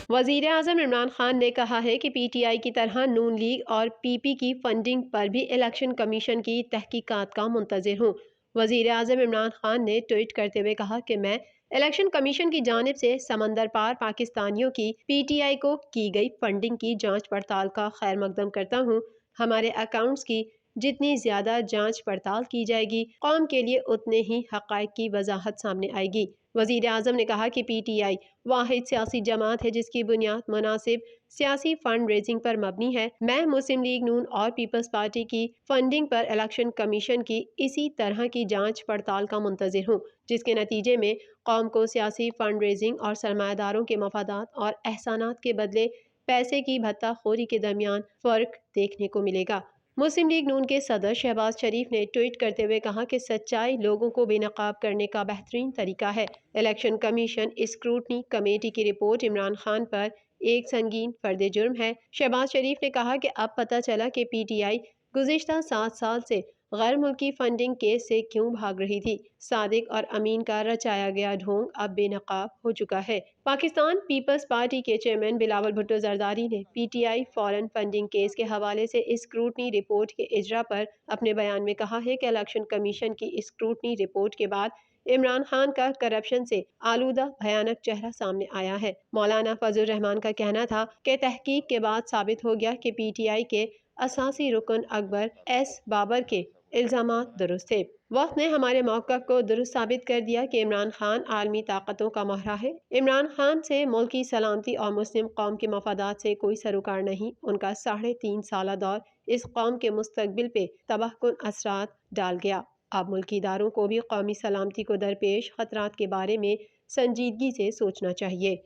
وزیر اعظم عمران خان نے کہا ہے کہ پی ٹی آئی کی طرح نون لیگ اور پی پی کی فنڈنگ پر بھی الیکشن کمیشن کی تحقیقات کا منتظر ہوں۔ وزیر اعظم عمران خان نے ٹوئٹ کرتے ہوئے کہا کہ میں الیکشن کمیشن کی جانب سے سمندر پار پاکستانیوں کی پی ٹی آئی کو کی گئی فنڈنگ کی جانچ پڑتال کا خیر مقدم کرتا ہوں۔ ہمارے اکاؤنٹس کی جتنی زیادہ جانچ پڑتال کی جائے گی، قوم کے لیے اتنے ہی حقائق کی وضاحت سامنے آئے گی۔ وزیر اعظم نے کہا کہ پی ٹی آئی واحد سیاسی جماعت ہے جس کی بنیاد مناسب سیاسی فنڈ ریزنگ پر مبنی ہے۔ میں مسلم لیگ نون اور پیپلز پارٹی کی فنڈنگ پر الیکشن کمیشن کی اسی طرح کی جانچ پڑتال کا منتظر ہوں، جس کے نتیجے میں قوم کو سیاسی فنڈ ریزنگ اور سرمایہ داروں کے مفادات اور احسانات کے بدلے پیسے کی بھتہ خوری کے درمیان فرق دیکھنے کو ملے گا۔ مسلم لیگ نون کے صدر شہباز شریف نے ٹوئٹ کرتے ہوئے کہا کہ سچائی لوگوں کو بے نقاب کرنے کا بہترین طریقہ ہے۔ الیکشن کمیشن اسکروٹنی کمیٹی کی رپورٹ عمران خان پر ایک سنگین فرد جرم ہے۔ شہباز شریف نے کہا کہ اب پتہ چلا کہ پی ٹی آئی گزشتہ 7 سال سے غیر ملکی فنڈنگ کیس سے کیوں بھاگ رہی تھی۔ صادق اور امین کا رچایا گیا ڈھونگ اب بے نقاب ہو چکا ہے۔ پاکستان پیپلز پارٹی کے چیئرمین بلاول بھٹو زرداری نے P T I foreign funding case کے حوالے سے اسکروٹنی رپورٹ کے اجرا پر اپنے بیان میں کہا ہے کہ الیکشن کمیشن کی اسکروٹنی رپورٹ کے بعد عمران خان کا کرپشن سے آلودہ بھیانک چہرہ سامنے آیا ہے۔ مولانا فضل الرحمان کا کہنا تھا کہ تحقیق کے بعد ثابت ہو گیا کہ پی ٹی آئی کے اساسی رکن اکبر ایس بابر کے الزامات درست تھے۔ وقت نے ہمارے موقف کو درست ثابت کر دیا کہ عمران خان عالمی طاقتوں کا مہرہ ہے۔ عمران خان سے ملکی سلامتی اور مسلم قوم کے مفادات سے کوئی سروکار نہیں۔ ان کا 3.5 سالہ دور اس قوم کے مستقبل پہ تباہ کن اثرات ڈال گیا۔ اب ملکی اداروں کو بھی قومی سلامتی کو درپیش خطرات کے بارے میں سنجیدگی سے سوچنا چاہیے۔